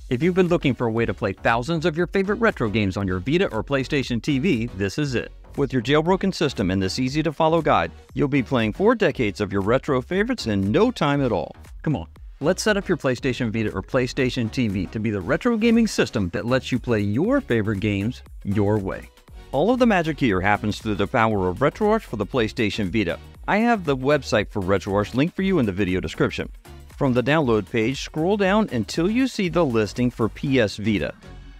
If you've been looking for a way to play thousands of your favorite retro games on your Vita or PlayStation TV, this is it. With your jailbroken system and this easy-to-follow guide, you'll be playing 4 decades of your retro favorites in no time at all. Come on, let's set up your PlayStation Vita or PlayStation TV to be the retro gaming system that lets you play your favorite games your way. All of the magic here happens through the power of RetroArch for the PlayStation Vita. I have the website for RetroArch linked for you in the video description. From the download page, scroll down until you see the listing for PS Vita.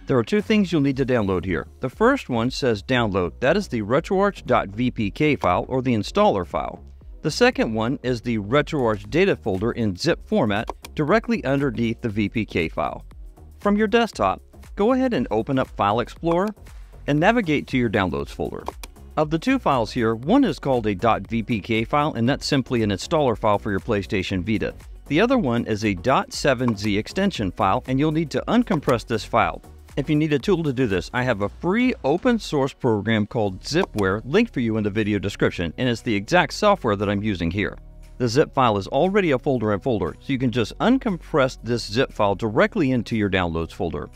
There are 2 things you'll need to download here. The first one says download. That is the RetroArch.vpk file or the installer file. The second one is the RetroArch data folder in zip format directly underneath the VPK file. From your desktop, go ahead and open up File Explorer and navigate to your downloads folder. Of the 2 files here, one is called a .vpk file, and that's simply an installer file for your PlayStation Vita. The other one is a .7z extension file, and you'll need to uncompress this file. If you need a tool to do this, I have a free open source program called Zipware linked for you in the video description, and it's the exact software that I'm using here. The zip file is already a folder in folder, so you can just uncompress this zip file directly into your downloads folder.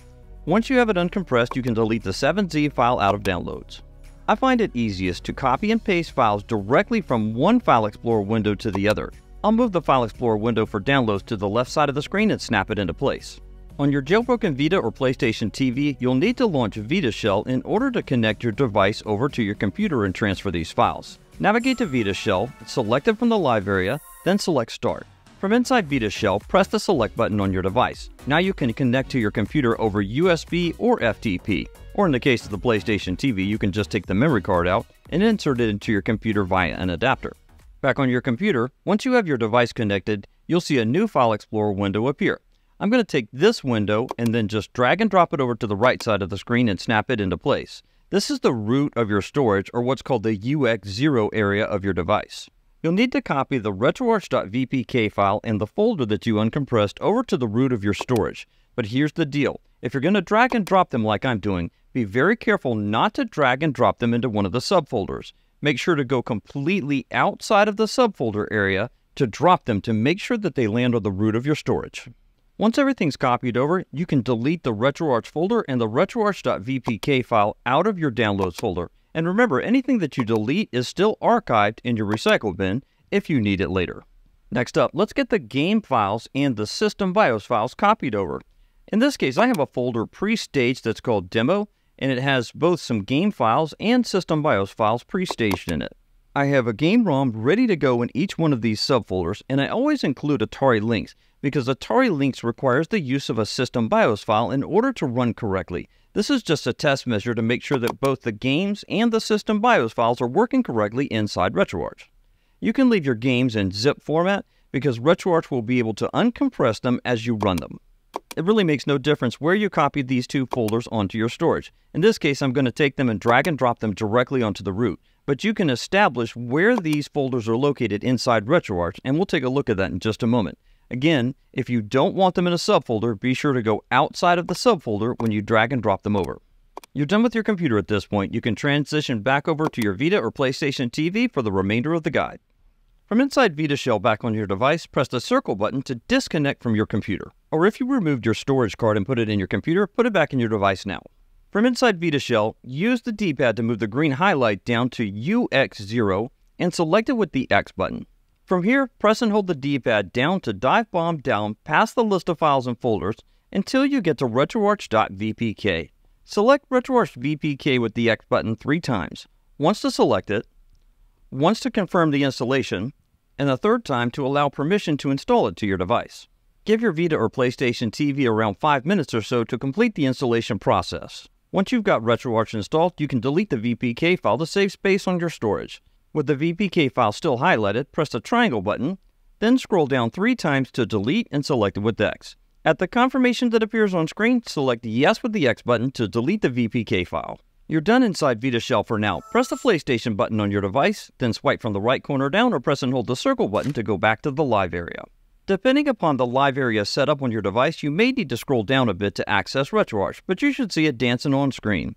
Once you have it uncompressed, you can delete the 7z file out of downloads. I find it easiest to copy and paste files directly from one File Explorer window to the other. I'll move the File Explorer window for downloads to the left side of the screen and snap it into place. On your jailbroken Vita or PlayStation TV, you'll need to launch Vita Shell in order to connect your device over to your computer and transfer these files. Navigate to Vita Shell, select it from the live area, then select Start. From inside Vita Shell, press the select button on your device. Now you can connect to your computer over USB or FTP. Or in the case of the PlayStation TV, you can just take the memory card out and insert it into your computer via an adapter. Back on your computer, once you have your device connected, you'll see a new File Explorer window appear. I'm going to take this window and then just drag and drop it over to the right side of the screen and snap it into place. This is the root of your storage, or what's called the 𝐘𝐕𝐄 area of your device. You'll need to copy the RetroArch.vpk file and the folder that you uncompressed over to the root of your storage. But here's the deal. If you're going to drag and drop them like I'm doing, be very careful not to drag and drop them into one of the subfolders. Make sure to go completely outside of the subfolder area to drop them to make sure that they land on the root of your storage. Once everything's copied over, you can delete the RetroArch folder and the RetroArch.vpk file out of your downloads folder. And remember, anything that you delete is still archived in your recycle bin if you need it later. Next up, let's get the game files and the system BIOS files copied over. In this case, I have a folder pre-staged that's called Demo, and it has both some game files and system BIOS files pre-staged in it. I have a game ROM ready to go in each one of these subfolders, and I always include Atari links because Atari links requires the use of a system BIOS file in order to run correctly. This is just a test measure to make sure that both the games and the system BIOS files are working correctly inside RetroArch. You can leave your games in zip format because RetroArch will be able to uncompress them as you run them. It really makes no difference where you copied these 2 folders onto your storage. In this case, I'm going to take them and drag and drop them directly onto the root. But you can establish where these folders are located inside RetroArch, and we'll take a look at that in just a moment. Again, if you don't want them in a subfolder, be sure to go outside of the subfolder when you drag and drop them over. You're done with your computer at this point. You can transition back over to your Vita or PlayStation TV for the remainder of the guide. From inside Vita Shell back on your device, press the circle button to disconnect from your computer. Or if you removed your storage card and put it in your computer, put it back in your device now. From inside Vita Shell, use the D-pad to move the green highlight down to UX0 and select it with the X button. From here, press and hold the D-pad down to dive bomb down past the list of files and folders until you get to RetroArch.vpk. Select RetroArch.vpk with the X button 3 times. Once to select it, once to confirm the installation, and a 3rd time to allow permission to install it to your device. Give your Vita or PlayStation TV around 5 minutes or so to complete the installation process. Once you've got RetroArch installed, you can delete the VPK file to save space on your storage. With the VPK file still highlighted, press the triangle button, then scroll down 3 times to delete and select it with X. At the confirmation that appears on screen, select Yes with the X button to delete the VPK file. You're done inside Vita Shell for now. Press the PlayStation button on your device, then swipe from the right corner down or press and hold the circle button to go back to the live area. Depending upon the live area setup on your device, you may need to scroll down a bit to access RetroArch, but you should see it dancing on screen.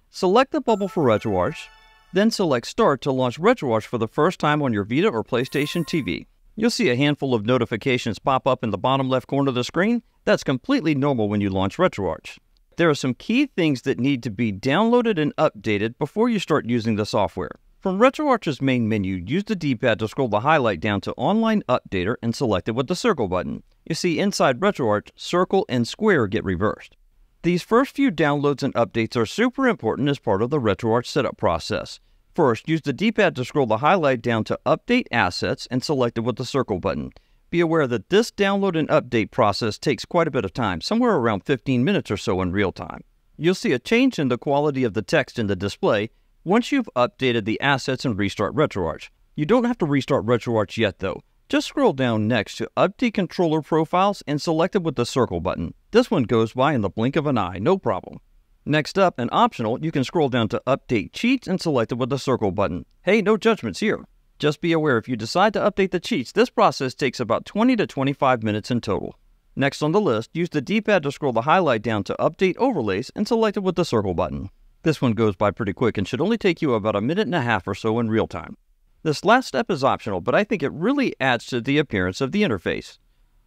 Select the bubble for RetroArch, then select Start to launch RetroArch for the first time on your Vita or PlayStation TV. You'll see a handful of notifications pop up in the bottom left corner of the screen. That's completely normal when you launch RetroArch. There are some key things that need to be downloaded and updated before you start using the software. From RetroArch's main menu, use the D-pad to scroll the highlight down to Online Updater and select it with the circle button. You see inside RetroArch, circle and square get reversed. These first few downloads and updates are super important as part of the RetroArch setup process. First, use the D-pad to scroll the highlight down to Update Assets and select it with the circle button. Be aware that this download and update process takes quite a bit of time, somewhere around 15 minutes or so in real time. You'll see a change in the quality of the text in the display once you've updated the assets and restart RetroArch. You don't have to restart RetroArch yet though. Just scroll down next to Update Controller Profiles and select it with the circle button. This one goes by in the blink of an eye, no problem. Next up, and optional, you can scroll down to Update Cheats and select it with the circle button. Hey, no judgments here. Just be aware if you decide to update the cheats, this process takes about 20 to 25 minutes in total. Next on the list, use the D-pad to scroll the highlight down to Update Overlays and select it with the circle button. This one goes by pretty quick and should only take you about a minute and a half or so in real time. This last step is optional, but I think it really adds to the appearance of the interface.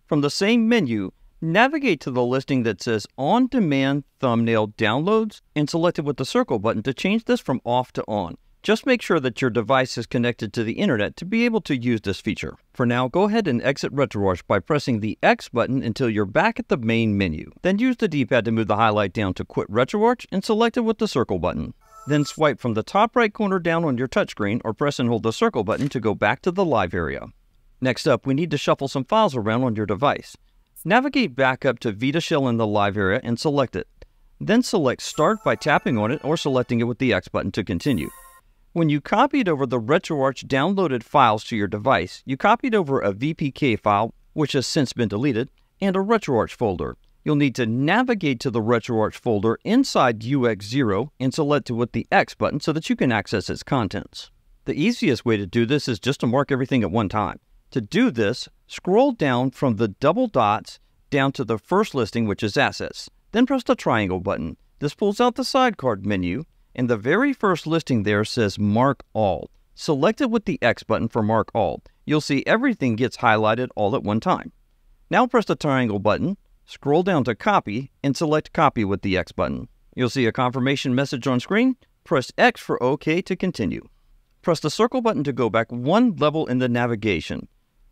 From the same menu, navigate to the listing that says On Demand Thumbnail Downloads and select it with the circle button to change this from off to on. Just make sure that your device is connected to the internet to be able to use this feature. For now, go ahead and exit RetroArch by pressing the X button until you're back at the main menu. Then use the D-pad to move the highlight down to Quit RetroArch and select it with the circle button. Then swipe from the top right corner down on your touchscreen or press and hold the circle button to go back to the live area. Next up, we need to shuffle some files around on your device. Navigate back up to Vita Shell in the live area and select it. Then select Start by tapping on it or selecting it with the X button to continue. When you copied over the RetroArch downloaded files to your device, you copied over a VPK file, which has since been deleted, and a RetroArch folder. You'll need to navigate to the RetroArch folder inside 𝐘𝐕𝐄 and select it with the X button so that you can access its contents. The easiest way to do this is just to mark everything at one time. To do this, scroll down from the double dots down to the first listing, which is Assets. Then press the triangle button. This pulls out the sidecar menu, and the very first listing there says Mark All. Select it with the X button for Mark All. You'll see everything gets highlighted all at one time. Now press the triangle button, scroll down to Copy, and select Copy with the X button. You'll see a confirmation message on screen. Press X for OK to continue. Press the circle button to go back one level in the navigation.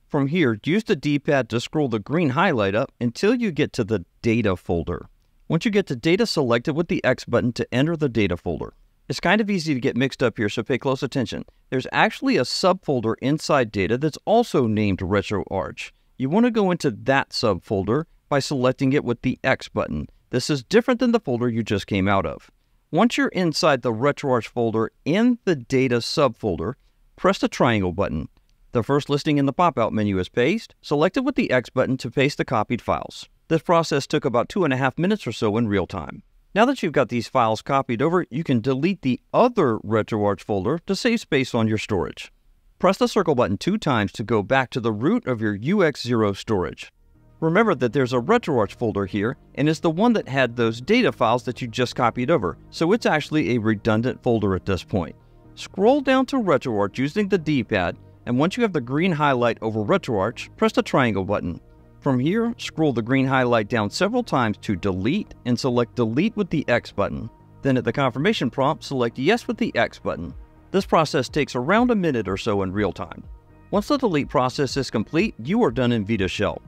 From here, use the D-pad to scroll the green highlight up until you get to the Data folder. Once you get to Data, select it with the X button to enter the Data folder. It's kind of easy to get mixed up here, so pay close attention. There's actually a subfolder inside Data that's also named RetroArch. You want to go into that subfolder by selecting it with the X button. This is different than the folder you just came out of. Once you're inside the RetroArch folder in the Data subfolder, press the triangle button. The first listing in the pop-out menu is Paste. Select it with the X button to paste the copied files. This process took about 2.5 minutes or so in real time. Now that you've got these files copied over, you can delete the other RetroArch folder to save space on your storage. Press the circle button 2 times to go back to the root of your 𝐘𝐕𝐄 storage. Remember that there's a RetroArch folder here, and it's the one that had those data files that you just copied over, so it's actually a redundant folder at this point. Scroll down to RetroArch using the D-pad, and once you have the green highlight over RetroArch, press the triangle button. From here, scroll the green highlight down several times to Delete and select Delete with the X button. Then at the confirmation prompt, select Yes with the X button. This process takes around a minute or so in real time. Once the delete process is complete, you are done in Vita Shell.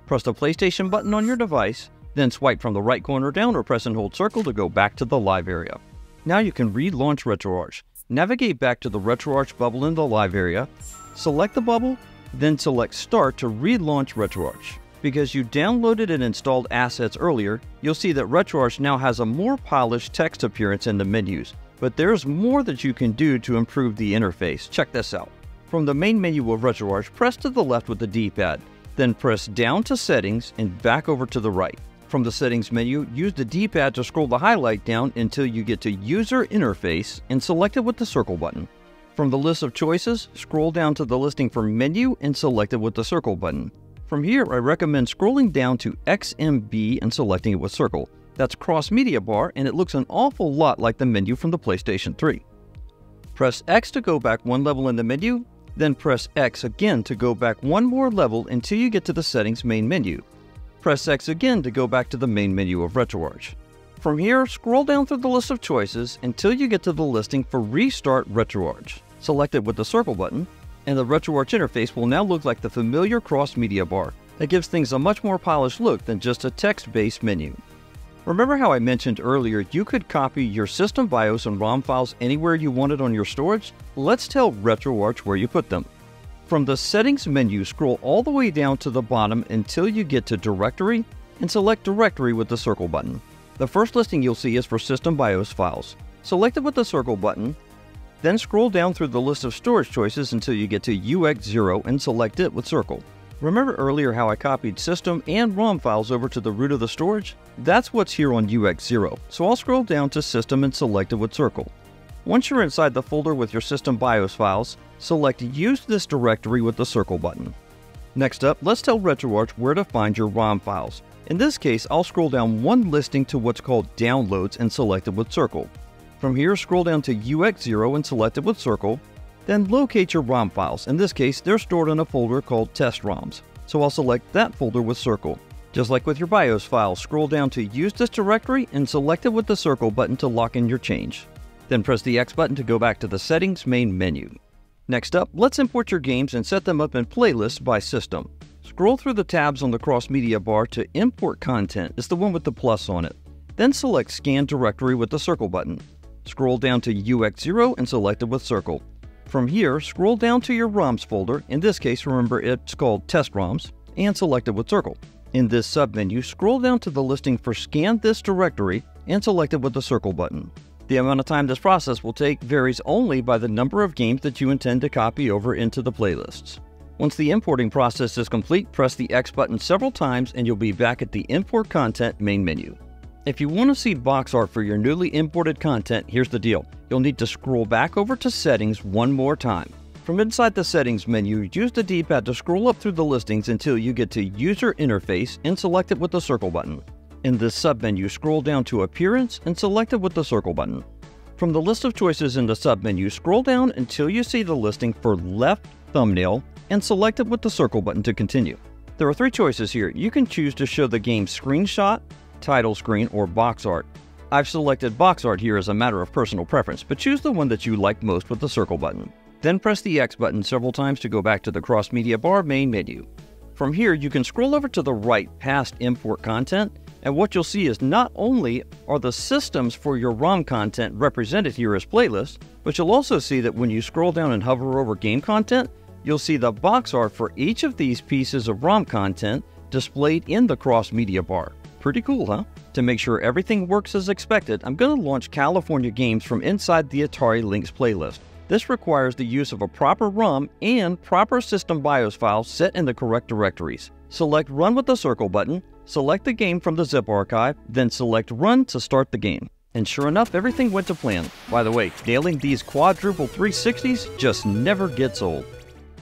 Press the PlayStation button on your device, then swipe from the right corner down or press and hold circle to go back to the live area. Now you can relaunch RetroArch. Navigate back to the RetroArch bubble in the live area, select the bubble, then select Start to relaunch RetroArch. Because you downloaded and installed assets earlier, you'll see that RetroArch now has a more polished text appearance in the menus, but there's more that you can do to improve the interface. Check this out. From the main menu of RetroArch, press to the left with the D-pad, then press down to Settings and back over to the right. From the Settings menu, use the D-pad to scroll the highlight down until you get to User Interface and select it with the circle button. From the list of choices, scroll down to the listing for Menu and select it with the circle button. From here, I recommend scrolling down to XMB and selecting it with circle. That's cross media bar, and it looks an awful lot like the menu from the PlayStation 3. Press X to go back one level in the menu, Then press X again to go back one more level until you get to the Settings main menu. Press X again to go back to the main menu of RetroArch. From here, scroll down through the list of choices until you get to the listing for Restart RetroArch. Select it with the circle button, and the RetroArch interface will now look like the familiar cross-media bar. That gives things a much more polished look than just a text-based menu. Remember how I mentioned earlier you could copy your system BIOS and ROM files anywhere you wanted on your storage? Let's tell RetroArch where you put them. From the Settings menu, scroll all the way down to the bottom until you get to Directory, and select Directory with the circle button. The first listing you'll see is for system BIOS files. Select it with the circle button, then scroll down through the list of storage choices until you get to 𝐾𝐿 and select it with circle. Remember earlier how I copied system and ROM files over to the root of the storage? That's what's here on 𝐾𝐿, so I'll scroll down to System and select it with circle. Once you're inside the folder with your system BIOS files, select Use this directory with the circle button. Next up, let's tell RetroArch where to find your ROM files. In this case, I'll scroll down one listing to what's called Downloads and select it with circle. From here, scroll down to 𝐾𝐿 and select it with circle. Then locate your ROM files. In this case, they're stored in a folder called Test ROMs, so I'll select that folder with circle. Just like with your BIOS files, scroll down to Use this directory and select it with the circle button to lock in your change. Then press the X button to go back to the Settings main menu. Next up, let's import your games and set them up in playlists by system. Scroll through the tabs on the cross-media bar to Import Content. It's the one with the plus on it. Then select Scan Directory with the circle button. Scroll down to 𝐾𝐿 and select it with circle. From here, scroll down to your ROMs folder. In this case, remember it's called Test ROMs, and select it with circle. In this submenu, scroll down to the listing for Scan this directory and select it with the circle button. The amount of time this process will take varies only by the number of games that you intend to copy over into the playlists. Once the importing process is complete, press the X button several times and you'll be back at the Import Content main menu. If you want to see box art for your newly imported content, here's the deal. You'll need to scroll back over to Settings one more time. From inside the Settings menu, use the D-pad to scroll up through the listings until you get to User Interface and select it with the circle button. In this submenu, scroll down to Appearance and select it with the circle button. From the list of choices in the submenu, scroll down until you see the listing for Left Thumbnail and select it with the circle button to continue. There are three choices here. You can choose to show the game screenshot, title screen, or box art. I've selected box art here as a matter of personal preference, but choose the one that you like most with the circle button. Then press the X button several times to go back to the cross-media bar main menu. From here, you can scroll over to the right past Import Content, and what you'll see is not only are the systems for your ROM content represented here as playlists, but you'll also see that when you scroll down and hover over game content, you'll see the box art for each of these pieces of ROM content displayed in the cross-media bar. Pretty cool, huh? To make sure everything works as expected, I'm going to launch California games from inside the Atari Lynx playlist. This requires the use of a proper ROM and proper system BIOS files set in the correct directories. Select Run with the circle button, select the game from the zip archive, then select Run to start the game. And sure enough, everything went to plan. By the way, nailing these quadruple 360s just never gets old.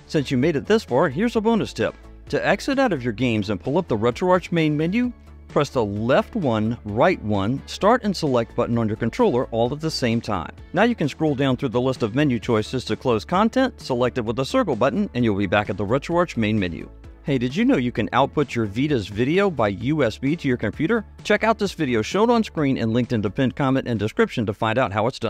Since you made it this far, here's a bonus tip. To exit out of your games and pull up the RetroArch main menu, press the left one, right one, start and select button on your controller all at the same time. Now you can scroll down through the list of menu choices to close content, select it with the circle button, and you'll be back at the RetroArch main menu. Hey, did you know you can output your Vita's video by USB to your computer? Check out this video shown on screen and linked in the pinned comment and description to find out how it's done.